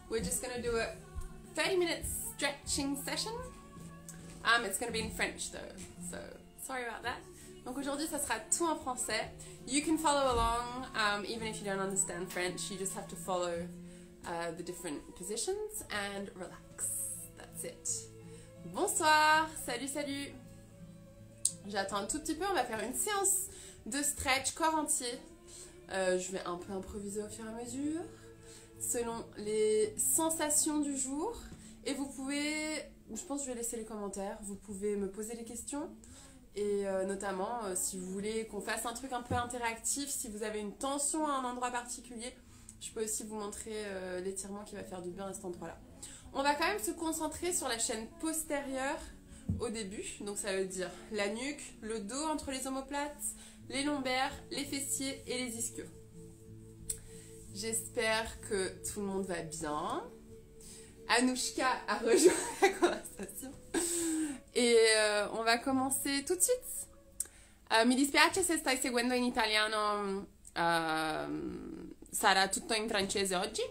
We're just going to do a 30-minute stretching session. It's going to be in French though, so sorry about that. Donc aujourd'hui, ça sera tout en français. You can follow along, even if you don't understand French. You just have to follow the different positions and relax. That's it. Bonsoir, salut, salut. J'attends un tout petit peu, on va faire une séance de stretch corps entier. Je vais un peu improviser au fur et à mesure, selon les sensations du jour. Et vous pouvez, je pense que je vais laisser les commentaires, vous pouvez me poser des questions. Et notamment, si vous voulez qu'on fasse un truc un peu interactif, si vous avez une tension à un endroit particulier, je peux aussi vous montrer l'étirement qui va faire du bien à cet endroit-là. On va quand même se concentrer sur la chaîne postérieure au début. Donc ça veut dire la nuque, le dos entre les omoplates, les lombaires, les fessiers et les ischios. J'espère que tout le monde va bien. Anouchka a rejoint la conversation. E on va commencer tout de suite. Mi dispiace se stai seguendo in italiano, sarà tutto in francese oggi.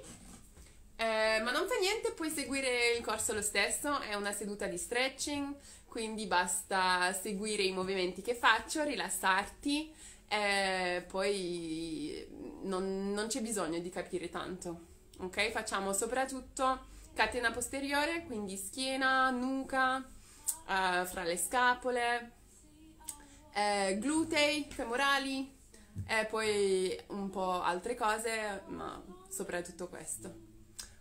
Ma non fa niente, puoi seguire il corso lo stesso, è una seduta di stretching, quindi basta seguire i movimenti che faccio, rilassarti, poi non c'è bisogno di capire tanto, ok? Facciamo soprattutto catena posteriore, quindi schiena, nuca, fra le scapole, glutei, femorali, e poi un po' altre cose, ma soprattutto questo.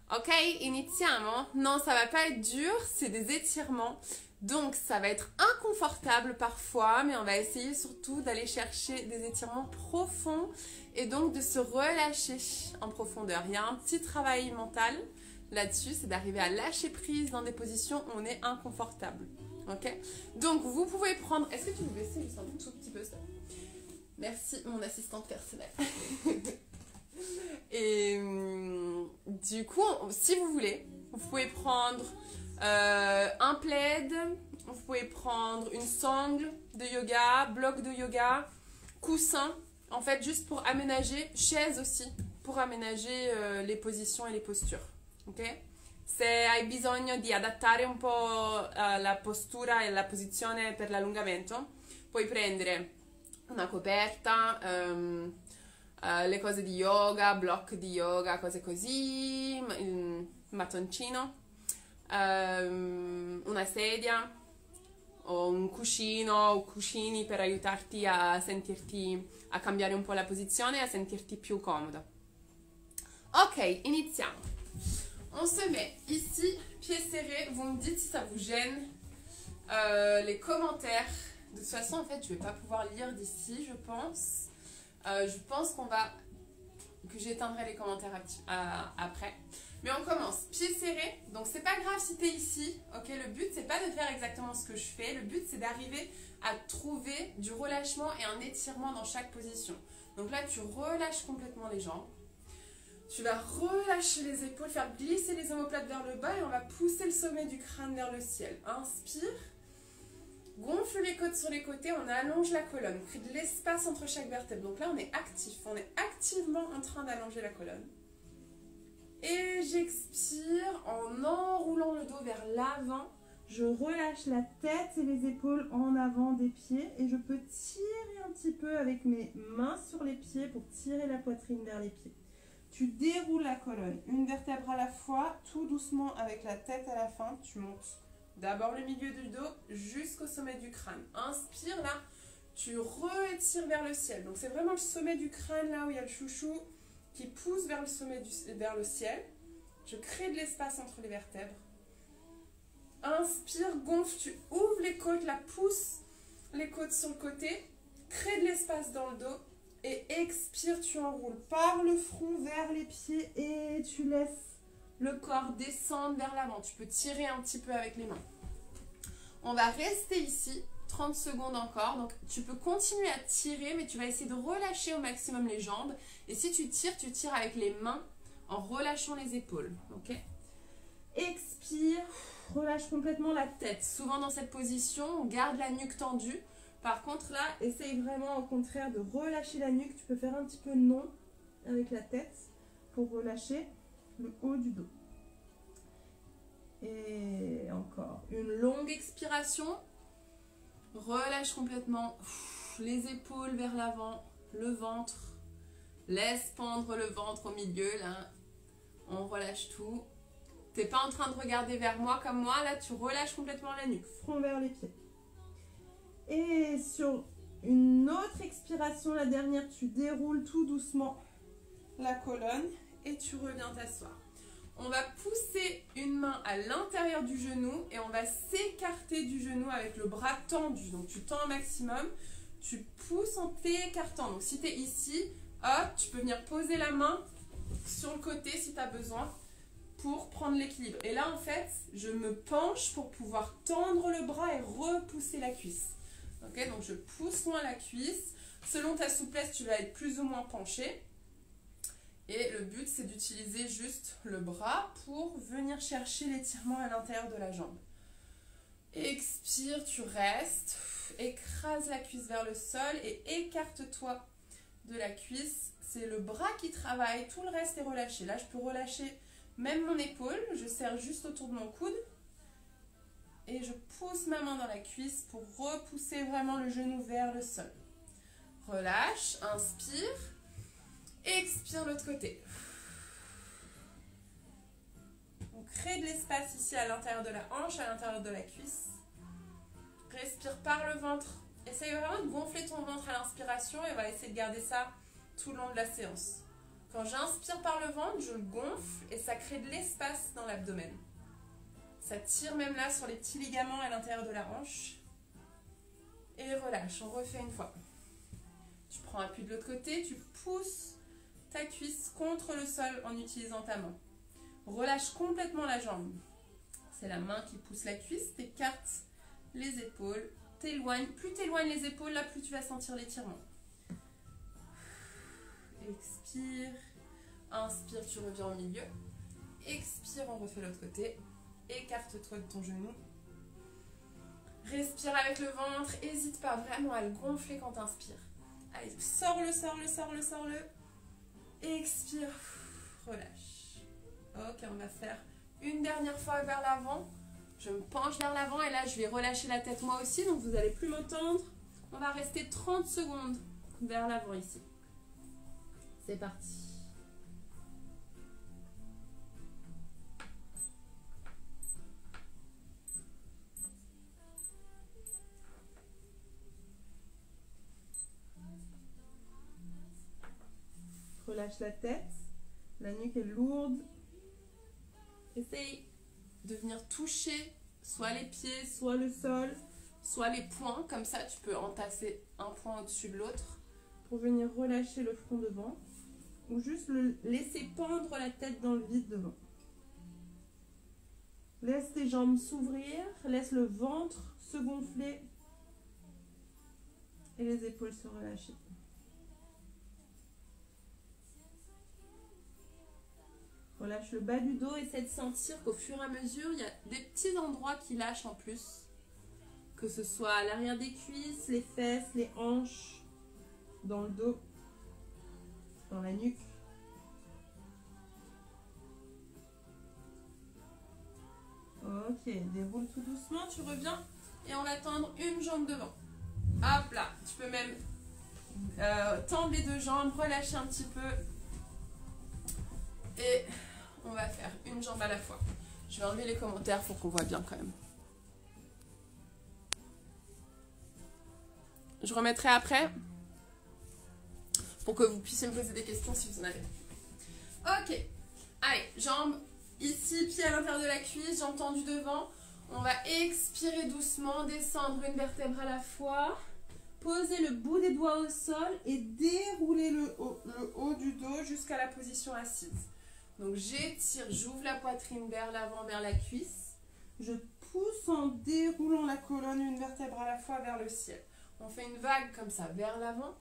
Ok, iniziamo. Non, ça va pas être dur, c'est des étirements. Donc ça va être inconfortable parfois, mais on va essayer surtout d'aller chercher des étirements profonds et donc de se relâcher en profondeur. Il y a un petit travail mental là-dessus, c'est d'arriver à lâcher prise dans des positions où on est inconfortable. Ok, donc vous pouvez prendre... Est-ce que tu veux baisser juste un tout petit peu ça? Merci mon assistante personnelle. Et du coup, si vous voulez, vous pouvez prendre un plaid, vous pouvez prendre une sangle de yoga, bloc de yoga, coussin, en fait juste pour aménager, chaise aussi, pour aménager les positions et les postures. Ok? Se hai bisogno di adattare un po' la postura e la posizione per l'allungamento, puoi prendere una coperta, le cose di yoga, block di yoga, cose così, il mattoncino, una sedia o un cuscino o cuscini per aiutarti a sentirti, a cambiare un po' la posizione e a sentirti più comodo. Ok, iniziamo. On se met ici, pieds serrés. Vous me dites si ça vous gêne. Les commentaires. De toute façon, en fait, je ne vais pas pouvoir lire d'ici, je pense. Je pense que j'éteindrai les commentaires après. Mais on commence. Pieds serrés. Donc, c'est pas grave si tu es ici. Ok, le but, c'est pas de faire exactement ce que je fais. Le but, c'est d'arriver à trouver du relâchement et un étirement dans chaque position. Donc là, tu relâches complètement les jambes. Tu vas relâcher les épaules, faire glisser les omoplates vers le bas et on va pousser le sommet du crâne vers le ciel. Inspire. Gonfle les côtes sur les côtés, on allonge la colonne, crée de l'espace entre chaque vertèbre. Donc là, on est actif, on est activement en train d'allonger la colonne. Et j'expire en enroulant le dos vers l'avant. Je relâche la tête et les épaules en avant des pieds et je peux tirer un petit peu avec mes mains sur les pieds pour tirer la poitrine vers les pieds. Tu déroules la colonne, une vertèbre à la fois, tout doucement avec la tête à la fin, tu montes. D'abord le milieu du dos jusqu'au sommet du crâne. Inspire là, tu rétires vers le ciel. Donc c'est vraiment le sommet du crâne là où il y a le chouchou qui pousse vers le sommet vers le ciel. Je crée de l'espace entre les vertèbres. Inspire, gonfle, tu ouvres les côtes, la pousse les côtes sur le côté. Crée de l'espace dans le dos. Et expire, tu enroules par le front vers les pieds et tu laisses le corps descendre vers l'avant. Tu peux tirer un petit peu avec les mains. On va rester ici 30 secondes encore. Donc tu peux continuer à tirer, mais tu vas essayer de relâcher au maximum les jambes. Et si tu tires avec les mains en relâchant les épaules. Ok? Expire, relâche complètement la tête. Souvent dans cette position, on garde la nuque tendue. Par contre là, essaye vraiment au contraire de relâcher la nuque. Tu peux faire un petit peu non avec la tête pour relâcher. le haut du dos. Et encore une longue expiration. Relâche complètement les épaules vers l'avant, le ventre. Laisse pendre le ventre au milieu, là. On relâche tout. T'es pas en train de regarder vers moi comme moi, là, tu relâches complètement la nuque. Front vers les pieds. Et sur une autre expiration, la dernière, tu déroules tout doucement la colonne et tu reviens t'asseoir. On va pousser une main à l'intérieur du genou et on va s'écarter du genou avec le bras tendu. Donc tu tends au maximum, tu pousses en t'écartant. Donc si tu es ici, hop, tu peux venir poser la main sur le côté si tu as besoin pour prendre l'équilibre. Et là en fait, je me penche pour pouvoir tendre le bras et repousser la cuisse. Okay, donc je pousse loin la cuisse. Selon ta souplesse, tu vas être plus ou moins penché. Et le but, c'est d'utiliser juste le bras pour venir chercher l'étirement à l'intérieur de la jambe. Expire, tu restes. Écrase la cuisse vers le sol et écarte-toi de la cuisse. C'est le bras qui travaille, tout le reste est relâché. Là, je peux relâcher même mon épaule. Je serre juste autour de mon coude. Et je pousse ma main dans la cuisse pour repousser vraiment le genou vers le sol. Relâche, inspire. Expire l'autre côté. On crée de l'espace ici à l'intérieur de la hanche, à l'intérieur de la cuisse. Respire par le ventre. Essaye vraiment de gonfler ton ventre à l'inspiration et on va essayer de garder ça tout le long de la séance. Quand j'inspire par le ventre, je le gonfle et ça crée de l'espace dans l'abdomen. Ça tire même là sur les petits ligaments à l'intérieur de la hanche. Et relâche, on refait une fois. Tu prends appui de l'autre côté, tu pousses ta cuisse contre le sol en utilisant ta main. Relâche complètement la jambe. C'est la main qui pousse la cuisse, t'écartes les épaules, t'éloignes. Plus t'éloignes les épaules, là plus tu vas sentir l'étirement. Expire. Inspire, tu reviens au milieu. Expire, on refait l'autre côté. Écarte-toi de ton genou. Respire avec le ventre. N'hésite pas vraiment à le gonfler quand tu inspires. Allez, sors-le, sors-le, sors-le, sors-le. Expire. Relâche. Ok, on va faire une dernière fois vers l'avant. Je me penche vers l'avant et là, je vais relâcher la tête moi aussi. Donc, vous n'allez plus m'entendre. On va rester 30 secondes vers l'avant ici. C'est parti. Relâche la tête, la nuque est lourde. Essaye de venir toucher soit les pieds, soit le sol, soit les poings. Comme ça, tu peux entasser un point au-dessus de l'autre pour venir relâcher le front devant ou juste le laisser pendre la tête dans le vide devant. Laisse tes jambes s'ouvrir, laisse le ventre se gonfler et les épaules se relâcher. Relâche le bas du dos, essaie de sentir qu'au fur et à mesure, il y a des petits endroits qui lâchent en plus. Que ce soit à l'arrière des cuisses, les fesses, les hanches, dans le dos, dans la nuque. Ok, déroule tout doucement, tu reviens et on va tendre une jambe devant. Hop là, tu peux même tendre les deux jambes, relâcher un petit peu. Et on va faire une jambe à la fois. Je vais enlever les commentaires pour qu'on voit bien quand même. Je remettrai après pour que vous puissiez me poser des questions si vous en avez. Ok. Allez, jambes ici, pied à l'intérieur de la cuisse, jambes tendues devant. On va expirer doucement, descendre une vertèbre à la fois. Poser le bout des doigts au sol et dérouler le haut du dos jusqu'à la position assise. Donc j'étire, j'ouvre la poitrine vers l'avant, vers la cuisse. Je pousse en déroulant la colonne, une vertèbre à la fois vers le ciel. On fait une vague comme ça, vers l'avant.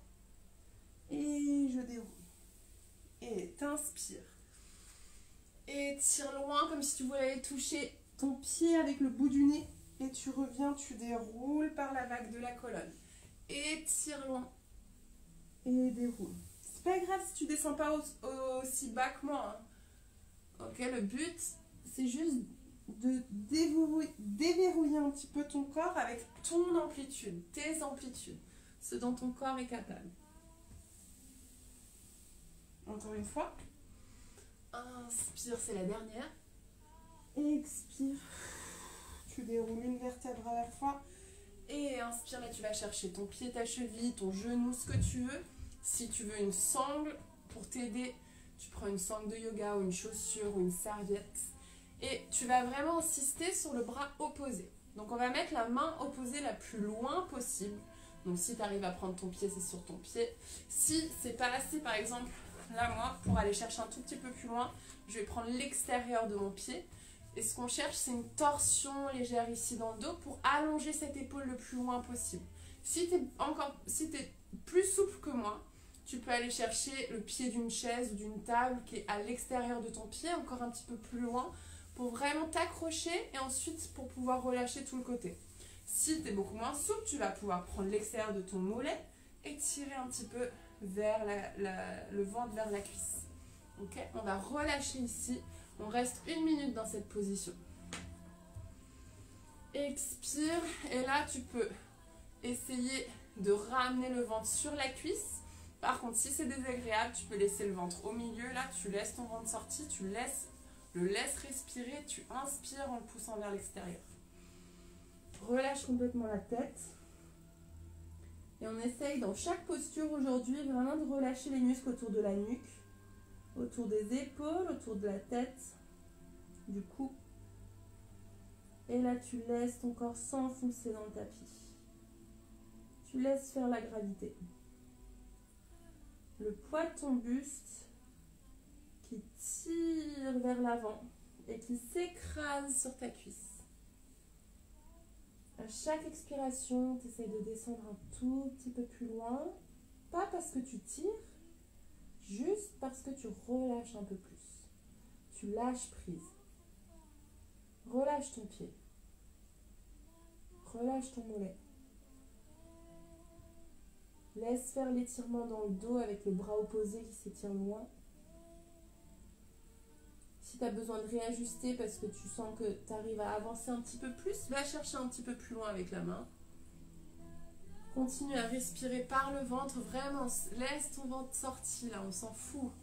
Et je déroule. Et t'inspires. Et tire loin comme si tu voulais aller toucher ton pied avec le bout du nez. Et tu reviens, tu déroules par la vague de la colonne. Et tire loin. Et déroule. C'est pas grave si tu descends pas aussi bas que moi. Hein. Ok, Ok, le but, c'est juste de déverrouiller un petit peu ton corps avec ton amplitude, tes amplitudes, ce dont ton corps est capable. Encore une fois. Inspire, c'est la dernière. Expire. Tu déroules une vertèbre à la fois. Et inspire, là tu vas chercher ton pied, ta cheville, ton genou, ce que tu veux. Si tu veux une sangle pour t'aider, tu prends une sangle de yoga ou une chaussure ou une serviette. Et tu vas vraiment insister sur le bras opposé. Donc on va mettre la main opposée la plus loin possible. Donc si tu arrives à prendre ton pied, c'est sur ton pied. Si c'est pas assez, par exemple, là moi, pour aller chercher un tout petit peu plus loin, je vais prendre l'extérieur de mon pied. Et ce qu'on cherche, c'est une torsion légère ici dans le dos pour allonger cette épaule le plus loin possible. Si tu es plus souple que moi, tu peux aller chercher le pied d'une chaise ou d'une table qui est à l'extérieur de ton pied, encore un petit peu plus loin, pour vraiment t'accrocher et ensuite pour pouvoir relâcher tout le côté. Si tu es beaucoup moins souple, tu vas pouvoir prendre l'extérieur de ton mollet et tirer un petit peu vers le ventre, vers la cuisse. Ok, on va relâcher ici. On reste 1 minute dans cette position. Expire. Et là, tu peux essayer de ramener le ventre sur la cuisse. Par contre, si c'est désagréable, tu peux laisser le ventre au milieu. Là, tu laisses ton ventre sorti, tu le laisses respirer, tu inspires en le poussant vers l'extérieur. Relâche complètement la tête. Et on essaye dans chaque posture aujourd'hui vraiment de relâcher les muscles autour de la nuque, autour des épaules, autour de la tête, du cou. Et là, tu laisses ton corps s'enfoncer dans le tapis. Tu laisses faire la gravité. Le poids de ton buste qui tire vers l'avant et qui s'écrase sur ta cuisse. À chaque expiration, tu essaies de descendre un tout petit peu plus loin. Pas parce que tu tires, juste parce que tu relâches un peu plus. Tu lâches prise. Relâche ton pied. Relâche ton mollet. Laisse faire l'étirement dans le dos avec le bras opposé qui s'étire loin. Si tu as besoin de réajuster parce que tu sens que tu arrives à avancer un petit peu plus, va chercher un petit peu plus loin avec la main. Continue à respirer par le ventre, vraiment, laisse ton ventre sorti là, on s'en fout.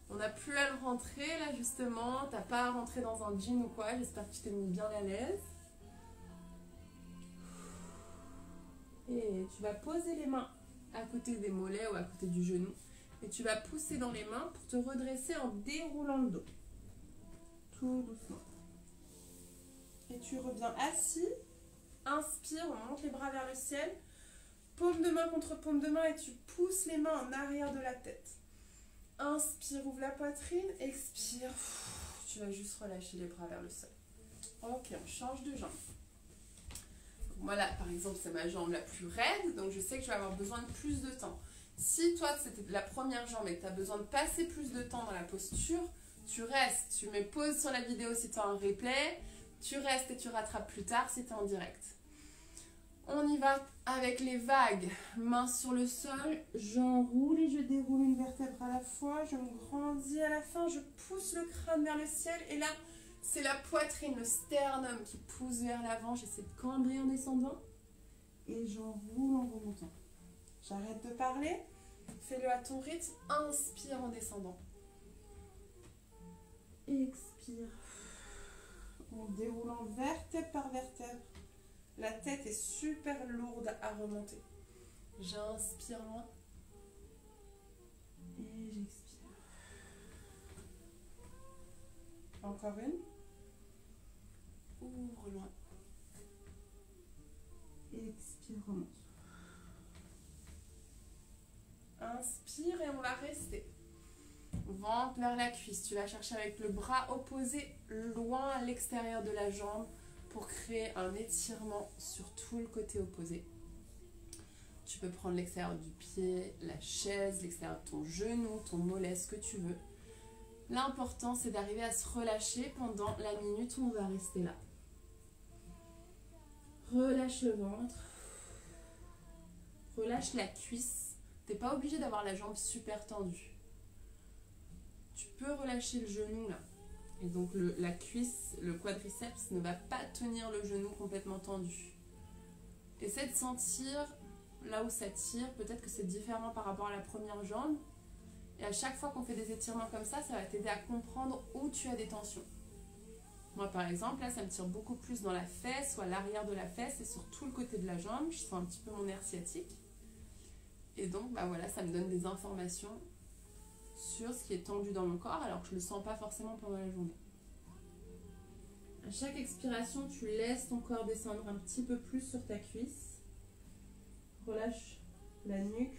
On n'a plus à le rentrer là justement, t'as pas à rentrer dans un jean ou quoi, j'espère que tu t'es mis bien à l'aise. Et tu vas poser les mains à côté des mollets ou à côté du genou. Et tu vas pousser dans les mains pour te redresser en déroulant le dos. Tout doucement. Et tu reviens assis. Inspire, on monte les bras vers le ciel. Paume de main contre paume de main et tu pousses les mains en arrière de la tête. Inspire, ouvre la poitrine. Expire. Tu vas juste relâcher les bras vers le sol. Ok, on change de jambe. Moi là, par exemple, c'est ma jambe la plus raide, donc je sais que je vais avoir besoin de plus de temps. Si toi, c'était la première jambe et que tu as besoin de passer plus de temps dans la posture, tu restes, tu mets pause sur la vidéo si tu as un replay, tu restes et tu rattrapes plus tard si tu es en direct. On y va avec les vagues, mains sur le sol, j'enroule et je déroule une vertèbre à la fois, je me grandis à la fin, je pousse le crâne vers le ciel et là, c'est la poitrine, le sternum qui pousse vers l'avant, j'essaie de cambrer en descendant et j'enroule en remontant. J'arrête de parler, fais-le à ton rythme, inspire en descendant. Expire. En déroulant vertèbre par vertèbre. La tête est super lourde à remonter. J'inspire loin. Et j'expire. Encore une. Ouvre loin. Expire, remonte. Inspire et on va rester. Ventre vers la cuisse. Tu vas chercher avec le bras opposé loin à l'extérieur de la jambe pour créer un étirement sur tout le côté opposé. Tu peux prendre l'extérieur du pied, la chaise, l'extérieur de ton genou, ton mollet, ce que tu veux. L'important, c'est d'arriver à se relâcher pendant la minute où on va rester là. Relâche le ventre. Relâche la cuisse. Tu n'es pas obligé d'avoir la jambe super tendue. Tu peux relâcher le genou là. Et donc la cuisse, le quadriceps ne va pas tenir le genou complètement tendu. Essaie de sentir là où ça tire. Peut-être que c'est différent par rapport à la première jambe. Et à chaque fois qu'on fait des étirements comme ça va t'aider à comprendre où tu as des tensions. Moi par exemple, là ça me tire beaucoup plus dans la fesse ou à l'arrière de la fesse et sur tout le côté de la jambe. Je sens un petit peu mon nerf sciatique. Et donc bah voilà, ça me donne des informations sur ce qui est tendu dans mon corps alors que je ne le sens pas forcément pendant la journée. À chaque expiration, tu laisses ton corps descendre un petit peu plus sur ta cuisse. Relâche la nuque,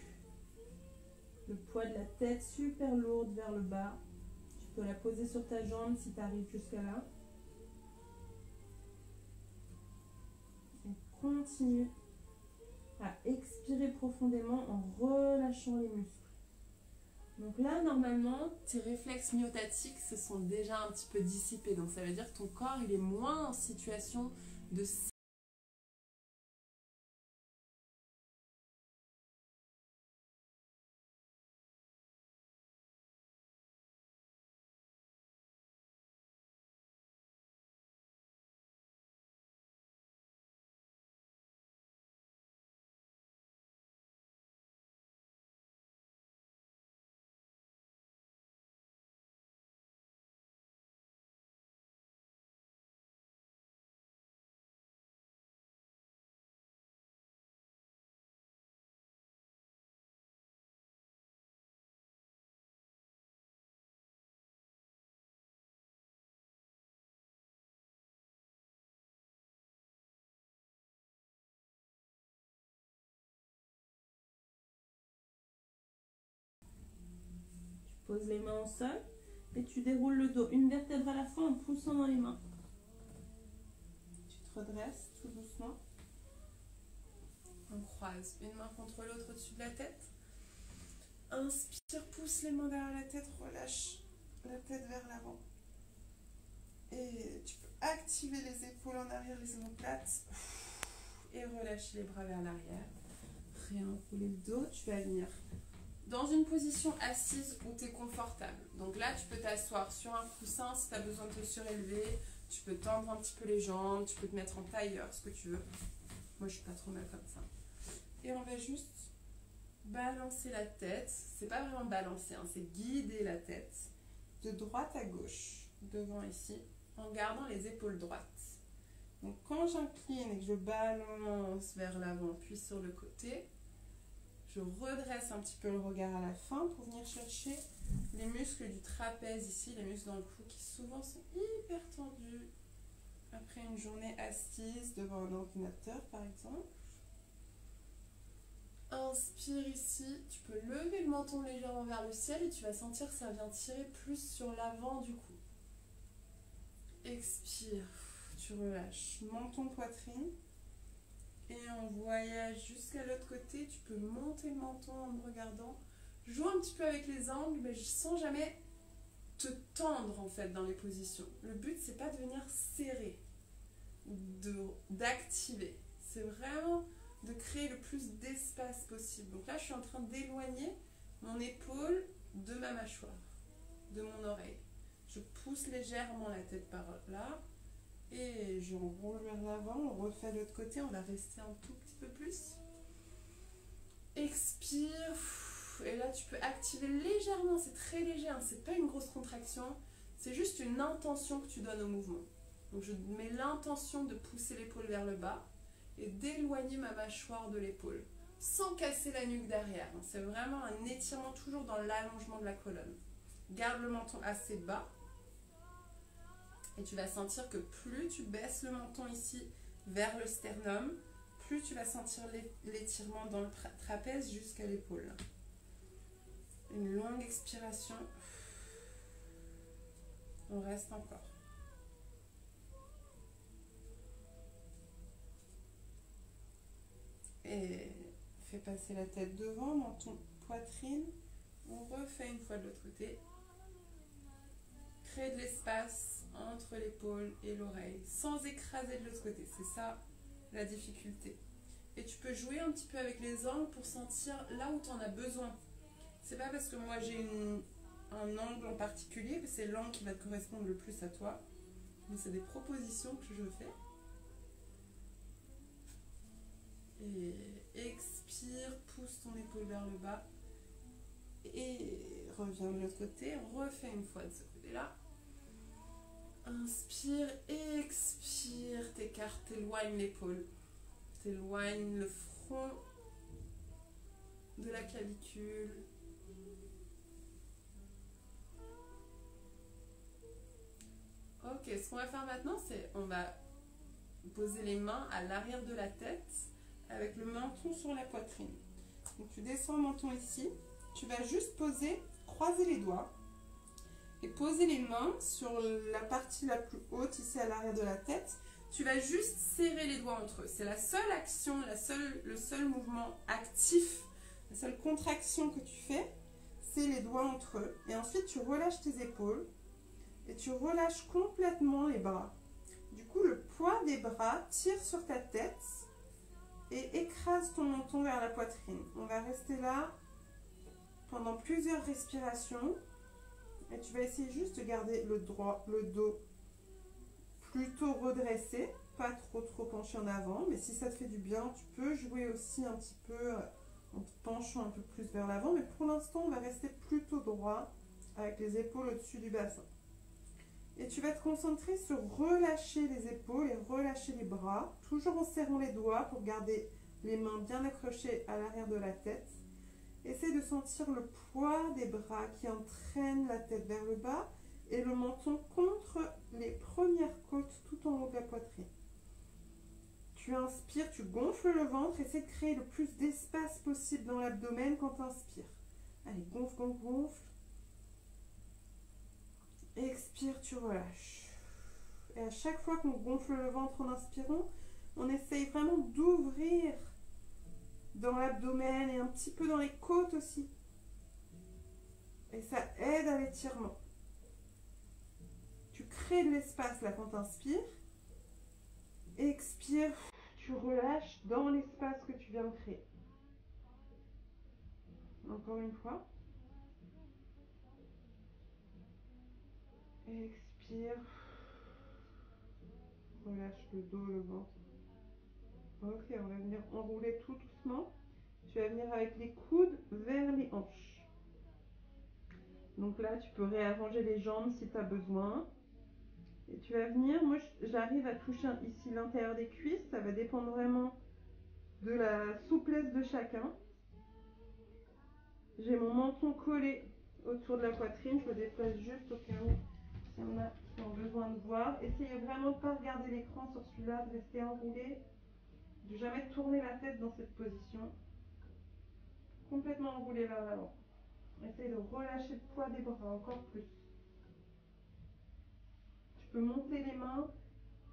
le poids de la tête super lourde vers le bas. Tu peux la poser sur ta jambe si tu arrives jusqu'à là. Et continue à expirer profondément en relâchant les muscles. Donc là, normalement, tes réflexes myotatiques se sont déjà un petit peu dissipés. Donc ça veut dire que ton corps, il est moins en situation de... Pose les mains au sol et tu déroules le dos, une vertèbre à la fois en poussant dans les mains. Tu te redresses tout doucement. On croise une main contre l'autre au-dessus de la tête. Inspire, pousse les mains derrière la tête, relâche la tête vers l'avant. Et tu peux activer les épaules en arrière, les omoplates. Et relâcher les bras vers l'arrière. Réenrouler le dos, tu vas venir dans une position assise où tu es confortable. Donc là, tu peux t'asseoir sur un coussin si tu as besoin de te surélever. Tu peux tendre un petit peu les jambes, tu peux te mettre en tailleur, ce que tu veux. Moi, je suis pas trop mal comme ça. Et on va juste balancer la tête. C'est pas vraiment balancer, hein, c'est guider la tête de droite à gauche, devant ici, en gardant les épaules droites. Donc quand j'incline et que je balance vers l'avant, puis sur le côté, je redresse un petit peu le regard à la fin pour venir chercher les muscles du trapèze ici, les muscles dans le cou qui souvent sont hyper tendus après une journée assise devant un ordinateur par exemple. Inspire ici, tu peux lever le menton légèrement vers le ciel et tu vas sentir que ça vient tirer plus sur l'avant du cou. Expire, tu relâches menton poitrine. Et on voyage jusqu'à l'autre côté, tu peux monter le menton en me regardant. Joue un petit peu avec les angles, mais je sens jamais te tendre en fait dans les positions. Le but c'est pas de venir serrer, d'activer. C'est vraiment de créer le plus d'espace possible. Donc là je suis en train d'éloigner mon épaule de ma mâchoire, de mon oreille. Je pousse légèrement la tête par là. Et je roule vers l'avant, on refait de l'autre côté, on va rester un tout petit peu plus. Expire. Et là, tu peux activer légèrement, c'est très léger, hein, c'est pas une grosse contraction, c'est juste une intention que tu donnes au mouvement. Donc je mets l'intention de pousser l'épaule vers le bas et d'éloigner ma mâchoire de l'épaule, sans casser la nuque derrière. C'est vraiment un étirement toujours dans l'allongement de la colonne. Garde le menton assez bas. Et tu vas sentir que plus tu baisses le menton ici vers le sternum, plus tu vas sentir l'étirement dans le trapèze jusqu'à l'épaule. Une longue expiration. On reste encore. Et fais passer la tête devant, menton, poitrine. On refait une fois de l'autre côté. Crée de l'espace entre l'épaule et l'oreille, sans écraser de l'autre côté. C'est ça la difficulté. Et tu peux jouer un petit peu avec les angles pour sentir là où tu en as besoin. C'est pas parce que moi j'ai un angle en particulier, c'est l'angle qui va te correspondre le plus à toi. Mais c'est des propositions que je fais. Et expire, pousse ton épaule vers le bas. Et reviens de l'autre côté, refais une fois de ce côté-là. Inspire, expire, t'écartes, t'éloignes l'épaule. T'éloignes le front de la clavicule. Ok, ce qu'on va faire maintenant, c'est on va poser les mains à l'arrière de la tête avec le menton sur la poitrine. Donc tu descends le menton ici, tu vas juste poser, croiser les doigts et poser les mains sur la partie la plus haute ici à l'arrière de la tête. Tu vas juste serrer les doigts entre eux. C'est la seule action, le seul mouvement actif, la seule contraction que tu fais, c'est les doigts entre eux. Et ensuite tu relâches tes épaules et tu relâches complètement les bras. Du coup, le poids des bras tire sur ta tête et écrase ton menton vers la poitrine. On va rester là pendant plusieurs respirations. Et tu vas essayer juste de garder le dos plutôt redressé, pas trop penché en avant. Mais si ça te fait du bien, tu peux jouer aussi un petit peu en te penchant un peu plus vers l'avant. Mais pour l'instant, on va rester plutôt droit avec les épaules au-dessus du bassin. Et tu vas te concentrer sur relâcher les épaules et relâcher les bras, toujours en serrant les doigts pour garder les mains bien accrochées à l'arrière de la tête. Essaie de sentir le poids des bras qui entraînent la tête vers le bas et le menton contre les premières côtes tout en haut de la poitrine. Tu inspires, tu gonfles le ventre, essaie de créer le plus d'espace possible dans l'abdomen quand tu inspires. Allez, gonfle, gonfle, gonfle. Expire, tu relâches. Et à chaque fois qu'on gonfle le ventre en inspirant, on essaye vraiment d'ouvrir dans l'abdomen et un petit peu dans les côtes aussi. Et ça aide à l'étirement. Tu crées de l'espace là quand tu inspires. Expire, tu relâches dans l'espace que tu viens de créer. Encore une fois. Expire. Relâche le dos, le ventre. Ok, on va venir enrouler tout doucement. Tu vas venir avec les coudes vers les hanches. Donc là, tu peux réarranger les jambes si tu as besoin. Et tu vas venir, moi j'arrive à toucher ici l'intérieur des cuisses. Ça va dépendre vraiment de la souplesse de chacun. J'ai mon menton collé autour de la poitrine. Je le déplace juste au cas où il y en a qui ont besoin de voir. Essayez vraiment de ne pas regarder l'écran sur celui-là, de rester enroulé. De jamais tourner la tête dans cette position. Complètement enroulé vers l'avant. Essayez de relâcher le poids des bras encore plus. Tu peux monter les mains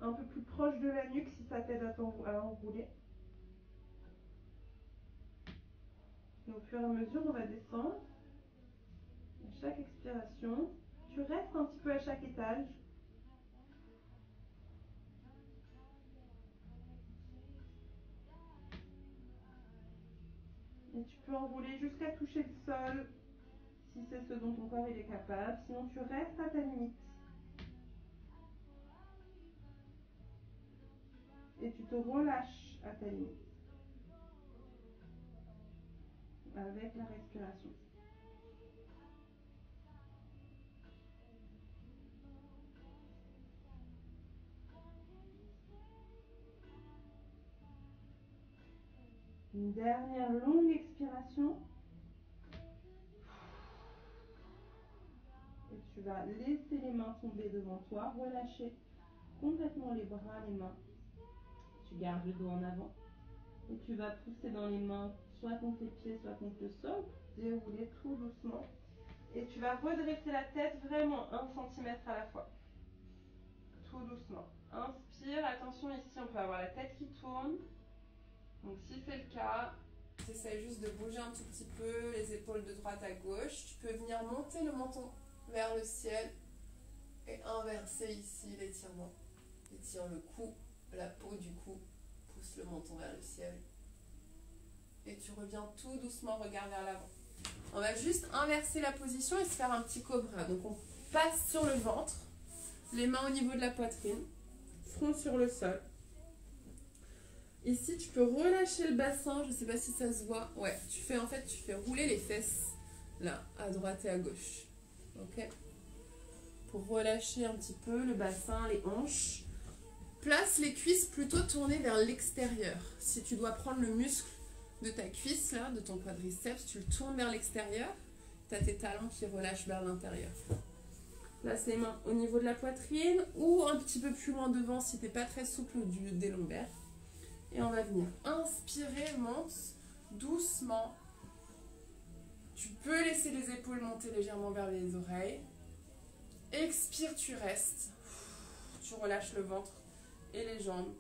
un peu plus proche de la nuque si ça t'aide à enrouler. Et au fur et à mesure, on va descendre. À chaque expiration, tu restes un petit peu à chaque étage. Et tu peux enrouler jusqu'à toucher le sol si c'est ce dont ton corps il est capable. Sinon, tu restes à ta limite. Et tu te relâches à ta limite. Avec la respiration. Une dernière longue expiration. Et tu vas laisser les mains tomber devant toi, relâcher complètement les bras, les mains. Tu gardes le dos en avant. Et tu vas pousser dans les mains, soit contre les pieds, soit contre le sol. Dérouler tout doucement. Et tu vas redresser la tête vraiment 1 cm à la fois. Tout doucement. Inspire. Attention, ici, on peut avoir la tête qui tourne. Donc, si c'est le cas, tu essaies juste de bouger un tout petit peu les épaules de droite à gauche. Tu peux venir monter le menton vers le ciel et inverser ici l'étirement. Étire le cou, la peau du cou. Pousse le menton vers le ciel. Et tu reviens tout doucement, regard vers l'avant. On va juste inverser la position et se faire un petit cobra. Donc on passe sur le ventre, les mains au niveau de la poitrine, front sur le sol. Ici, tu peux relâcher le bassin, je ne sais pas si ça se voit. Ouais, tu fais rouler les fesses, là, à droite et à gauche. Ok? Pour relâcher un petit peu le bassin, les hanches. Place les cuisses plutôt tournées vers l'extérieur. Si tu dois prendre le muscle de ta cuisse, là, de ton quadriceps, tu le tournes vers l'extérieur. Tu as tes talons qui relâchent vers l'intérieur. Place les mains au niveau de la poitrine ou un petit peu plus loin devant si tu n'es pas très souple des lombaires. Et on va venir inspirer, monte doucement. Tu peux laisser les épaules monter légèrement vers les oreilles. Expire, tu restes. Tu relâches le ventre et les jambes.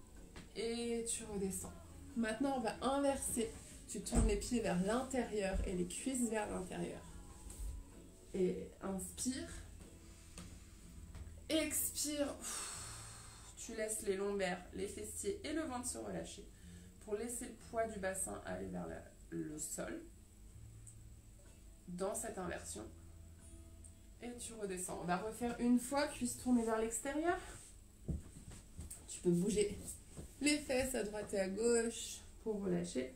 Et tu redescends. Maintenant, on va inverser. Tu tournes les pieds vers l'intérieur et les cuisses vers l'intérieur. Et inspire. Expire. Tu laisses les lombaires, les fessiers et le ventre se relâcher pour laisser le poids du bassin aller vers le sol dans cette inversion. Et tu redescends. On va refaire une fois, cuisse tournée vers l'extérieur. Tu peux bouger les fesses à droite et à gauche pour relâcher.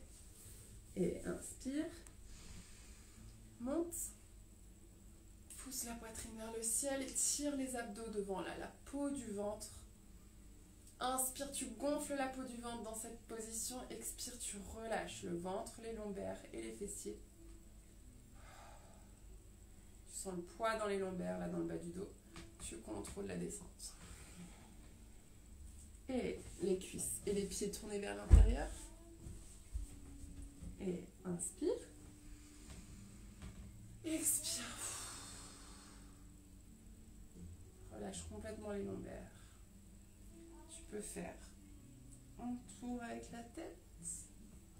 Et inspire. Monte. Pousse la poitrine vers le ciel et tire les abdos devant là, la peau du ventre. Inspire, tu gonfles la peau du ventre dans cette position. Expire, tu relâches le ventre, les lombaires et les fessiers. Tu sens le poids dans les lombaires, là dans le bas du dos. Tu contrôles la descente. Et les cuisses et les pieds tournés vers l'intérieur. Et inspire. Expire. Relâche complètement les lombaires. Tu peux faire un tour avec la tête,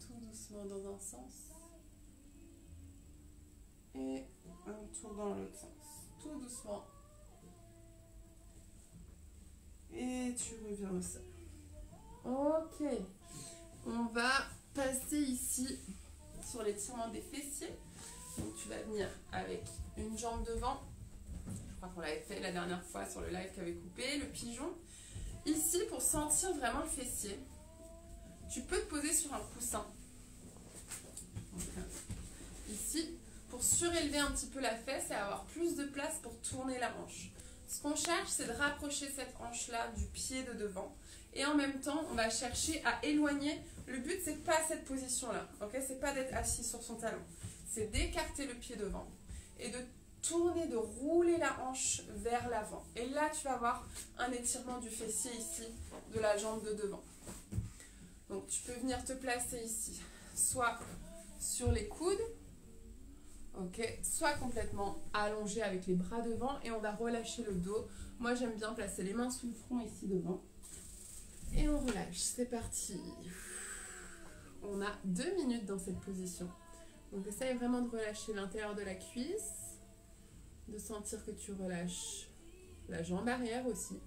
tout doucement dans un sens. Et un tour dans l'autre sens, tout doucement. Et tu reviens au sol. Ok. On va passer ici sur l'étirement des fessiers. Donc tu vas venir avec une jambe devant. Je crois qu'on l'avait fait la dernière fois sur le live qui avait coupé, le pigeon. Ici, pour sentir vraiment le fessier, tu peux te poser sur un coussin. Donc, ici, pour surélever un petit peu la fesse et avoir plus de place pour tourner la hanche. Ce qu'on cherche, c'est de rapprocher cette hanche-là du pied de devant. Et en même temps, on va chercher à éloigner. Le but, c'est pas cette position-là. Okay, c'est pas d'être assis sur son talon. C'est d'écarter le pied devant et de tourner, de rouler la hanche vers l'avant. Et là, tu vas avoir un étirement du fessier ici, de la jambe de devant. Donc, tu peux venir te placer ici, soit sur les coudes, ok, soit complètement allongé avec les bras devant et on va relâcher le dos. Moi, j'aime bien placer les mains sous le front ici devant. Et on relâche, c'est parti. On a 2 minutes dans cette position. Donc, essaye vraiment de relâcher l'intérieur de la cuisse. De sentir que tu relâches la jambe arrière aussi.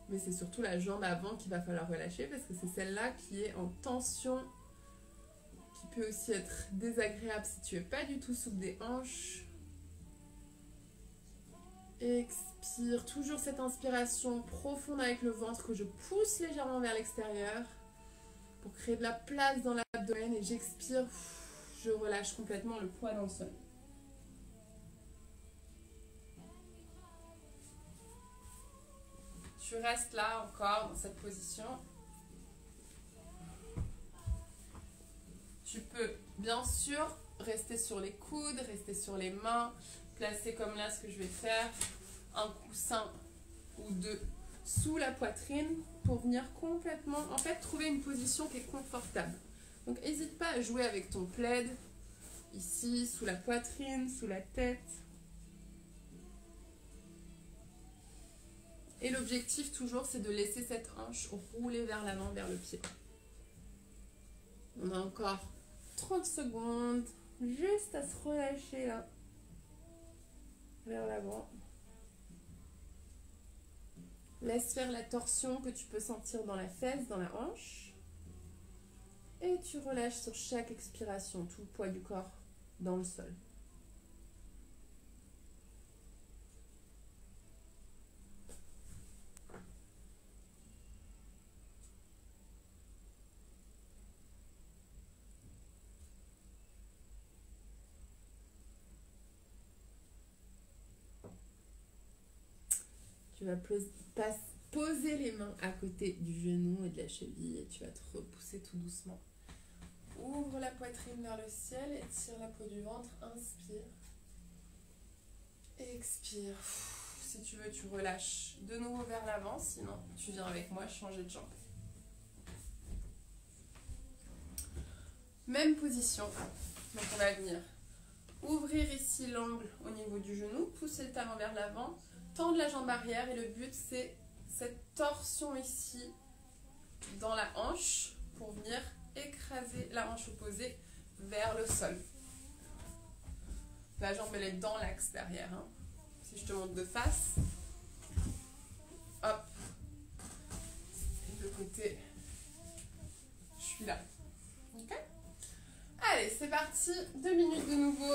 Mais c'est surtout la jambe avant qu'il va falloir relâcher parce que c'est celle-là qui est en tension, qui peut aussi être désagréable si tu n'es pas du tout souple des hanches. Expire, toujours cette inspiration profonde avec le ventre que je pousse légèrement vers l'extérieur pour créer de la place dans l'abdomen et j'expire, je relâche complètement le poids dans le sol. Tu restes là encore dans cette position. Tu peux bien sûr rester sur les coudes, rester sur les mains, placer comme là ce que je vais faire, un coussin ou deux sous la poitrine pour venir complètement, en fait, trouver une position qui est confortable. Donc n'hésite pas à jouer avec ton plaid, ici, sous la poitrine, sous la tête. Et l'objectif toujours, c'est de laisser cette hanche rouler vers l'avant, vers le pied. On a encore 30 secondes, juste à se relâcher là, vers l'avant. Laisse faire la torsion que tu peux sentir dans la fesse, dans la hanche. Et tu relâches sur chaque expiration, tout le poids du corps dans le sol. Tu vas poser les mains à côté du genou et de la cheville et tu vas te repousser tout doucement. Ouvre la poitrine vers le ciel et tire la peau du ventre. Inspire. Expire. Si tu veux, tu relâches de nouveau vers l'avant. Sinon, tu viens avec moi changer de jambe. Même position. Donc, on va venir ouvrir ici l'angle au niveau du genou. Pousser le talon vers l'avant. Tendre la jambe arrière. Et le but, c'est cette torsion ici dans la hanche pour venir écraser la hanche opposée vers le sol. La jambe elle est dans l'axe derrière. Hein. Si je te montre de face, hop, et de côté, je suis là. Ok. Allez, c'est parti. 2 minutes de nouveau.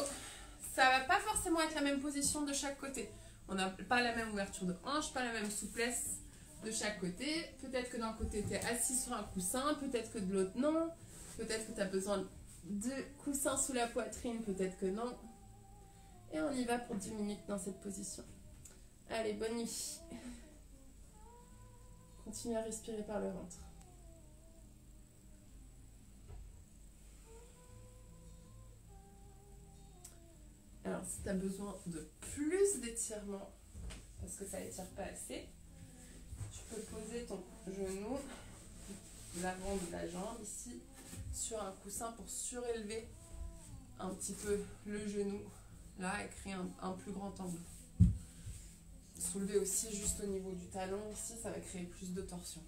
Ça va pas forcément être la même position de chaque côté. On n'a pas la même ouverture de hanche, pas la même souplesse de chaque côté. Peut-être que d'un côté, tu es assis sur un coussin, peut-être que de l'autre, non. Peut-être que tu as besoin de coussins sous la poitrine, peut-être que non. Et on y va pour 10 minutes dans cette position. Allez, bonne nuit. Continue à respirer par le ventre. Alors, si tu as besoin de plus d'étirement, parce que ça n'étire pas assez, tu peux poser ton genou, l'avant de la jambe ici, sur un coussin pour surélever un petit peu le genou, là, et créer un plus grand angle. Soulever aussi juste au niveau du talon, ici, ça va créer plus de torsion.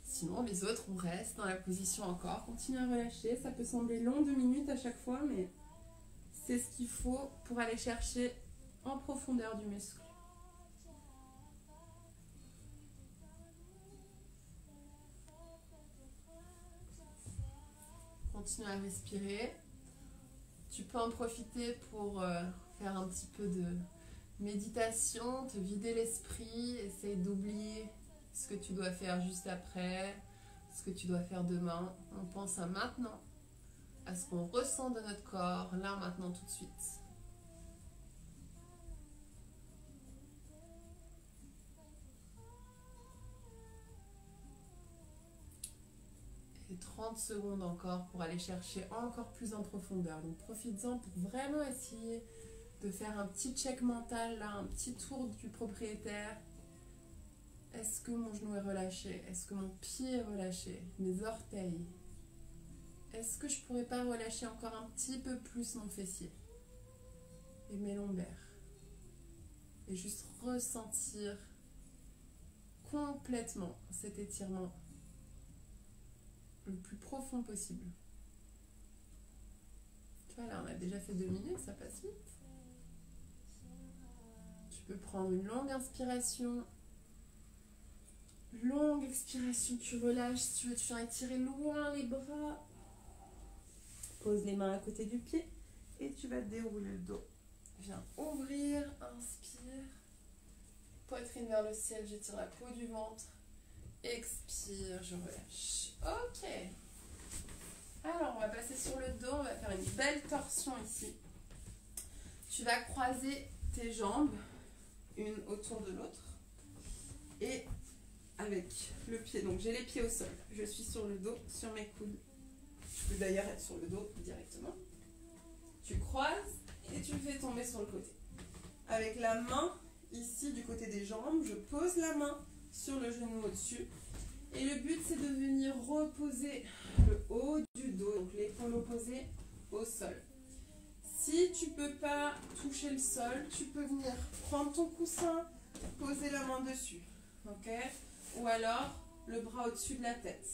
Sinon, les autres, on reste dans la position encore. Continue à relâcher, ça peut sembler long 2 minutes à chaque fois, mais c'est ce qu'il faut pour aller chercher en profondeur du muscle. Continue à respirer. Tu peux en profiter pour faire un petit peu de méditation, te vider l'esprit, essayer d'oublier ce que tu dois faire juste après, ce que tu dois faire demain. On pense à maintenant, à ce qu'on ressent de notre corps, là, maintenant, tout de suite. Et 30 secondes encore pour aller chercher encore plus en profondeur. Donc profites-en pour vraiment essayer de faire un petit check mental, là, un petit tour du propriétaire. Est-ce que mon genou est relâché? Est-ce que mon pied est relâché? Mes orteils? Est-ce que je pourrais pas relâcher encore un petit peu plus mon fessier? Et mes lombaires? Et juste ressentir complètement cet étirement le plus profond possible. Tu vois, là, on a déjà fait 2 minutes, ça passe vite. Tu peux prendre une longue inspiration. Longue expiration, tu relâches. Si tu veux, tu viens étirer loin les bras. Pose les mains à côté du pied et tu vas dérouler le dos. Viens ouvrir, inspire. Poitrine vers le ciel, j'étire la peau du ventre. Expire, je relâche. Ok. Alors, on va passer sur le dos. On va faire une belle torsion ici. Tu vas croiser tes jambes, une autour de l'autre. Et avec le pied. Donc, j'ai les pieds au sol. Je suis sur le dos, sur mes coudes. Je peux d'ailleurs être sur le dos directement. Tu croises et tu le fais tomber sur le côté. Avec la main ici du côté des jambes, je pose la main sur le genou au-dessus. Et le but, c'est de venir reposer le haut du dos, donc l'épaule opposée au sol. Si tu ne peux pas toucher le sol, tu peux venir prendre ton coussin, poser la main dessus. Ok? Ou alors le bras au-dessus de la tête.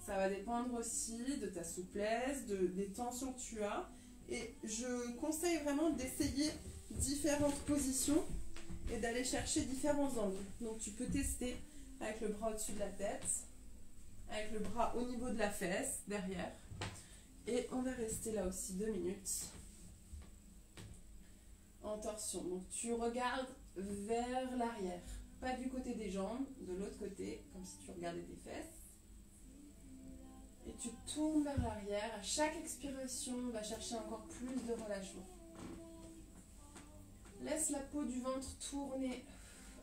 Ça va dépendre aussi de ta souplesse, des tensions que tu as. Et je conseille vraiment d'essayer différentes positions et d'aller chercher différents angles. Donc tu peux tester avec le bras au-dessus de la tête, avec le bras au niveau de la fesse, derrière. Et on va rester là aussi 2 minutes. En torsion. Donc tu regardes vers l'arrière. Pas du côté des jambes, de l'autre côté, comme si tu regardais tes fesses. Et tu tournes vers l'arrière. À chaque expiration, on va chercher encore plus de relâchement. Laisse la peau du ventre tourner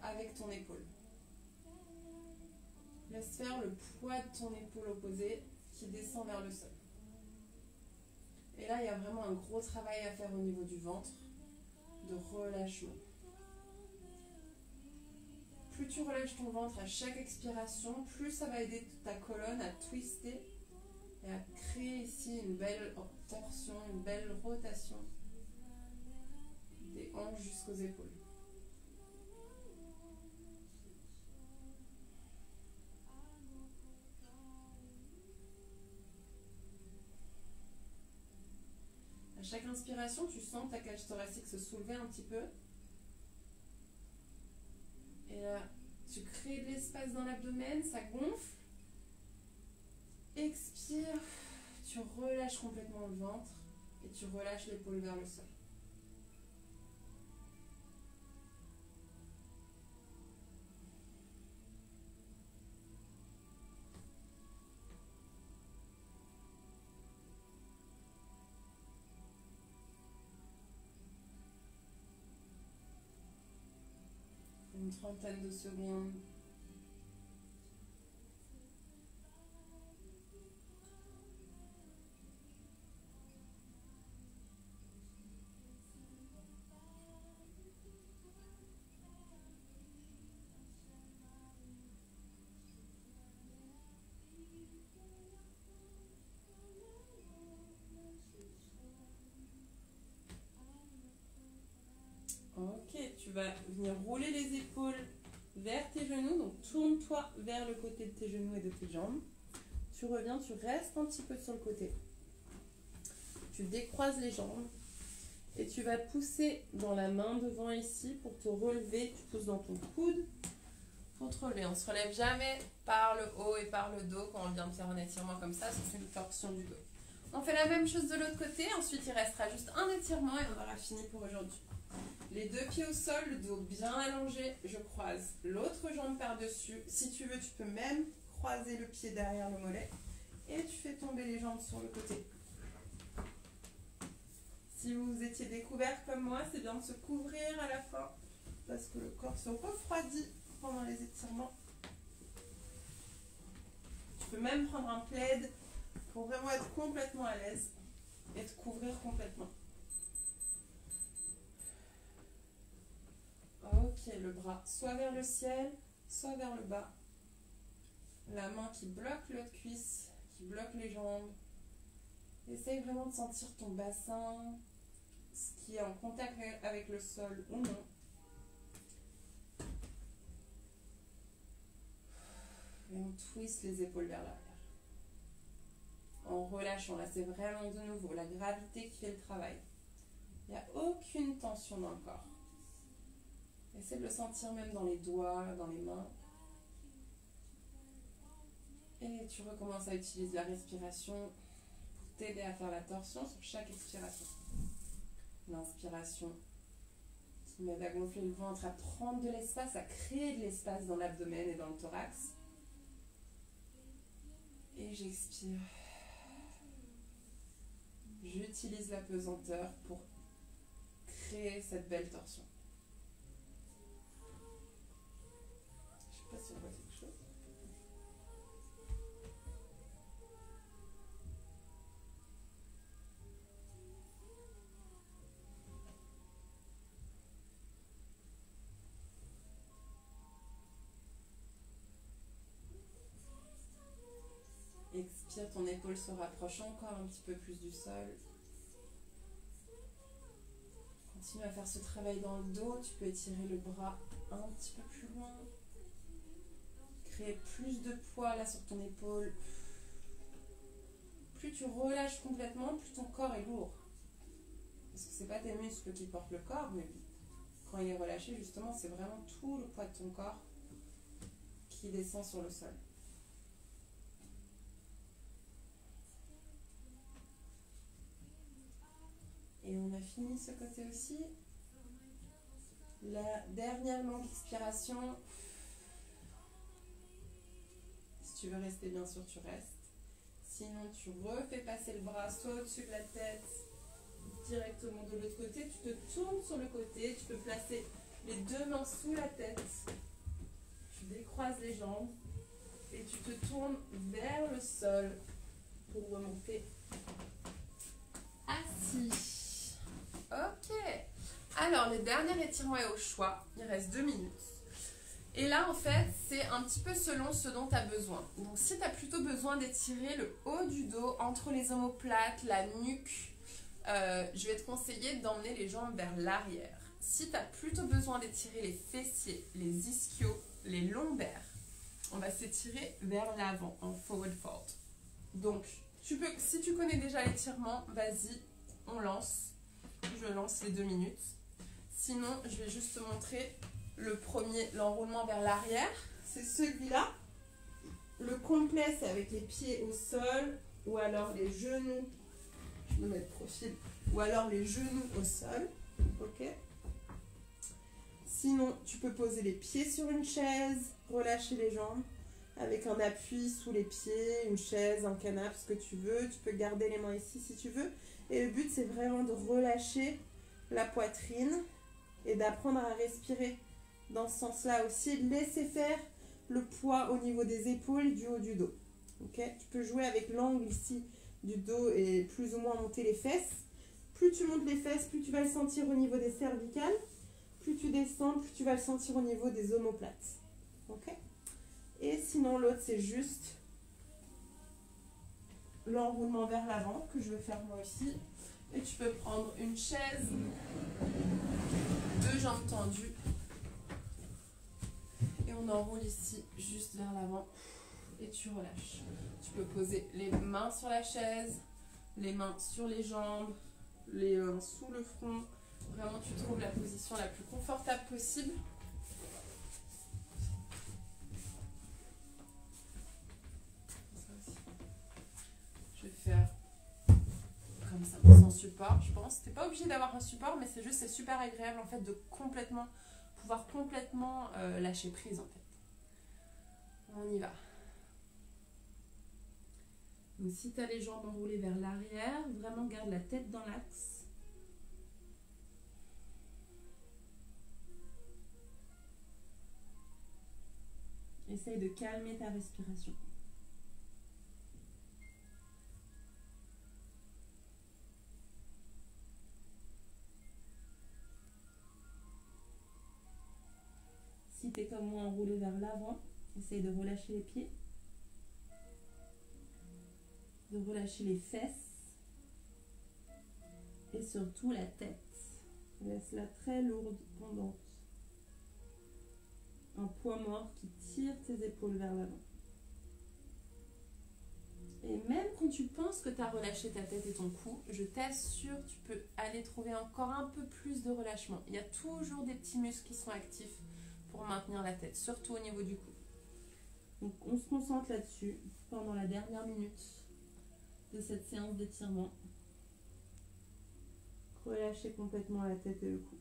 avec ton épaule. Laisse faire le poids de ton épaule opposée qui descend vers le sol. Et là, il y a vraiment un gros travail à faire au niveau du ventre, de relâchement. Plus tu relâches ton ventre à chaque expiration, plus ça va aider ta colonne à twister et à créer ici une belle torsion, une belle rotation des hanches jusqu'aux épaules. À chaque inspiration, tu sens ta cage thoracique se soulever un petit peu. Et là, tu crées de l'espace dans l'abdomen, ça gonfle. Expire, tu relâches complètement le ventre et tu relâches l'épaule vers le sol. Une trentaine de secondes. Ok, tu vas venir rouler les épaules vers tes genoux. Donc tourne-toi vers le côté de tes genoux et de tes jambes. Tu reviens, tu restes un petit peu sur le côté. Tu décroises les jambes et tu vas pousser dans la main devant ici pour te relever. Tu pousses dans ton coude pour te relever. On ne se relève jamais par le haut et par le dos quand on vient de faire un étirement comme ça. C'est une torsion du dos. On fait la même chose de l'autre côté. Ensuite, il restera juste un étirement et on aura fini pour aujourd'hui. Les deux pieds au sol, le dos bien allongé. Je croise l'autre jambe par-dessus. Si tu veux, tu peux même croiser le pied derrière le mollet. Et tu fais tomber les jambes sur le côté. Si vous étiez découvert comme moi, c'est bien de se couvrir à la fin parce que le corps se refroidit pendant les étirements. Tu peux même prendre un plaid pour vraiment être complètement à l'aise et te couvrir complètement. Ok, le bras soit vers le ciel, soit vers le bas. La main qui bloque l'autre cuisse, qui bloque les jambes. Essaye vraiment de sentir ton bassin, ce qui est en contact avec le sol ou non. Et on twist les épaules vers l'arrière. En relâchant, là c'est vraiment de nouveau la gravité qui fait le travail. Il n'y a aucune tension dans le corps. Essaie de le sentir même dans les doigts, dans les mains. Et tu recommences à utiliser la respiration pour t'aider à faire la torsion sur chaque expiration. L'inspiration qui m'aide à gonfler le ventre, à prendre de l'espace, à créer de l'espace dans l'abdomen et dans le thorax. Et j'expire. J'utilise la pesanteur pour créer cette belle torsion. Je ne sais pas si on voit quelque chose. Expire, ton épaule se rapproche encore un petit peu plus du sol. Continue à faire ce travail dans le dos. Tu peux étirer le bras un petit peu plus loin. Créer plus de poids là sur ton épaule. Plus tu relâches complètement, plus ton corps est lourd. Parce que ce n'est pas tes muscles qui portent le corps, mais quand il est relâché, justement, c'est vraiment tout le poids de ton corps qui descend sur le sol. Et on a fini ce côté aussi. La dernière longue expiration. Si tu veux rester, bien sûr, tu restes. Sinon, tu refais passer le bras soit au-dessus de la tête, directement de l'autre côté. Tu te tournes sur le côté. Tu peux placer les deux mains sous la tête. Tu décroises les jambes. Et tu te tournes vers le sol pour remonter assis. Ok. Alors, le dernier étirement est au choix. Il reste 2 minutes. Et là, en fait, c'est un petit peu selon ce dont tu as besoin. Donc, si tu as plutôt besoin d'étirer le haut du dos, entre les omoplates, la nuque, je vais te conseiller d'emmener les jambes vers l'arrière. Si tu as plutôt besoin d'étirer les fessiers, les ischios, les lombaires, on va s'étirer vers l'avant en forward fold. Donc, si tu connais déjà l'étirement, vas-y, on lance. Je lance les 2 minutes. Sinon, je vais juste te montrer le premier, l'enroulement vers l'arrière. C'est celui-là. Le complet, c'est avec les pieds au sol ou alors les genoux. Je me mets de profil. Ou alors les genoux au sol. Ok. Sinon, tu peux poser les pieds sur une chaise, relâcher les jambes avec un appui sous les pieds, une chaise, un canapé, ce que tu veux. Tu peux garder les mains ici si tu veux. Et le but, c'est vraiment de relâcher la poitrine et d'apprendre à respirer dans ce sens-là aussi. Laisser faire le poids au niveau des épaules et du haut du dos. Okay, tu peux jouer avec l'angle ici du dos et plus ou moins monter les fesses. Plus tu montes les fesses, plus tu vas le sentir au niveau des cervicales. Plus tu descends, plus tu vas le sentir au niveau des omoplates. Ok. Et sinon, l'autre, c'est juste l'enroulement vers l'avant que je vais faire moi aussi. Et tu peux prendre une chaise, 2 jambes tendues. Et on enroule ici, juste vers l'avant. Et tu relâches. Tu peux poser les mains sur la chaise, les mains sur les jambes, les mains sous le front. Vraiment, tu trouves la position la plus confortable possible. Je vais faire comme ça, sans support, je pense. Tu n'es pas obligé d'avoir un support, mais c'est super agréable en fait de pouvoir complètement lâcher prise en fait. On y va. Donc si tu as les jambes enroulées vers l'arrière, vraiment garde la tête dans l'axe. Essaye de calmer ta respiration. Si tu es comme moi enroulé vers l'avant, essaye de relâcher les pieds. De relâcher les fesses. Et surtout la tête. Laisse-la très lourde, pendante. Un poids mort qui tire tes épaules vers l'avant. Et même quand tu penses que tu as relâché ta tête et ton cou, je t'assure, tu peux aller trouver encore un peu plus de relâchement. Il y a toujours des petits muscles qui sont actifs pour maintenir la tête, surtout au niveau du cou. Donc on se concentre là-dessus pendant la dernière minute de cette séance d'étirement. Relâchez complètement la tête et le cou.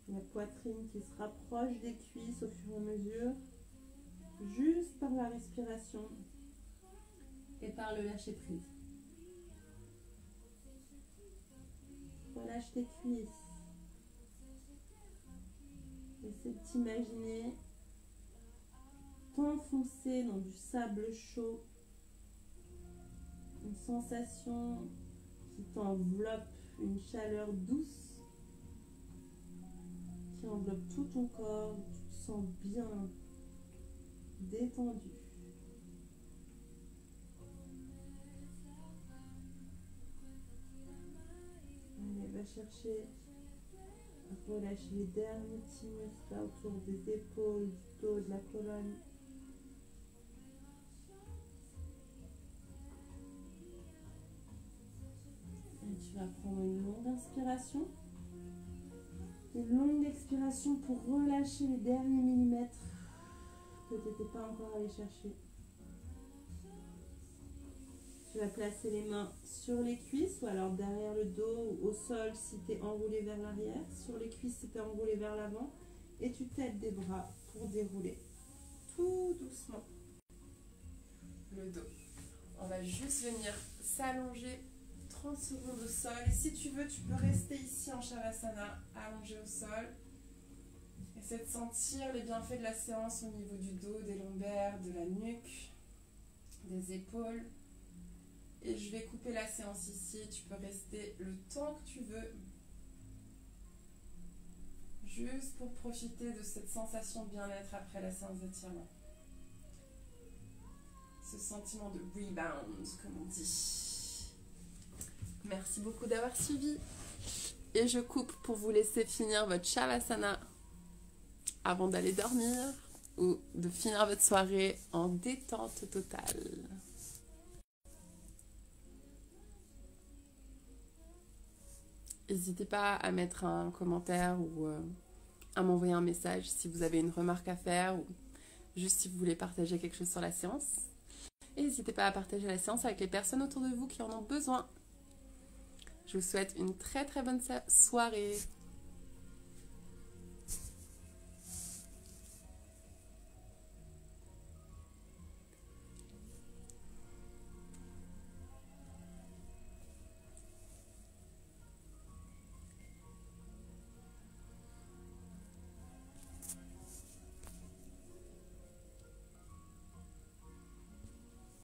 La poitrine qui se rapproche des cuisses au fur et à mesure, juste par la respiration et par le lâcher prise. Relâche tes cuisses. Essaie de t'imaginer t'enfoncer dans du sable chaud, une sensation qui t'enveloppe, une chaleur douce qui enveloppe tout ton corps, tu te sens bien détendu. Allez, va chercher à relâcher les derniers petits muscles là autour des épaules, du dos, de la colonne. Et tu vas prendre une longue inspiration. Une longue expiration pour relâcher les derniers millimètres que tu n'étais pas encore allé chercher. Tu vas placer les mains sur les cuisses ou alors derrière le dos ou au sol si tu es enroulé vers l'arrière. Sur les cuisses si tu es enroulé vers l'avant. Et tu t'aides des bras pour dérouler tout doucement le dos. On va juste venir s'allonger 30 secondes au sol. Et si tu veux, tu peux rester ici en Shavasana, allongé au sol. Essaie de sentir les bienfaits de la séance au niveau du dos, des lombaires, de la nuque, des épaules. Et je vais couper la séance ici. Tu peux rester le temps que tu veux. Juste pour profiter de cette sensation de bien-être après la séance d'étirement. Ce sentiment de rebound, comme on dit. Merci beaucoup d'avoir suivi. Et je coupe pour vous laisser finir votre Shavasana avant d'aller dormir ou de finir votre soirée en détente totale. N'hésitez pas à mettre un commentaire ou à m'envoyer un message si vous avez une remarque à faire ou juste si vous voulez partager quelque chose sur la séance. Et n'hésitez pas à partager la séance avec les personnes autour de vous qui en ont besoin. Je vous souhaite une très très bonne soirée.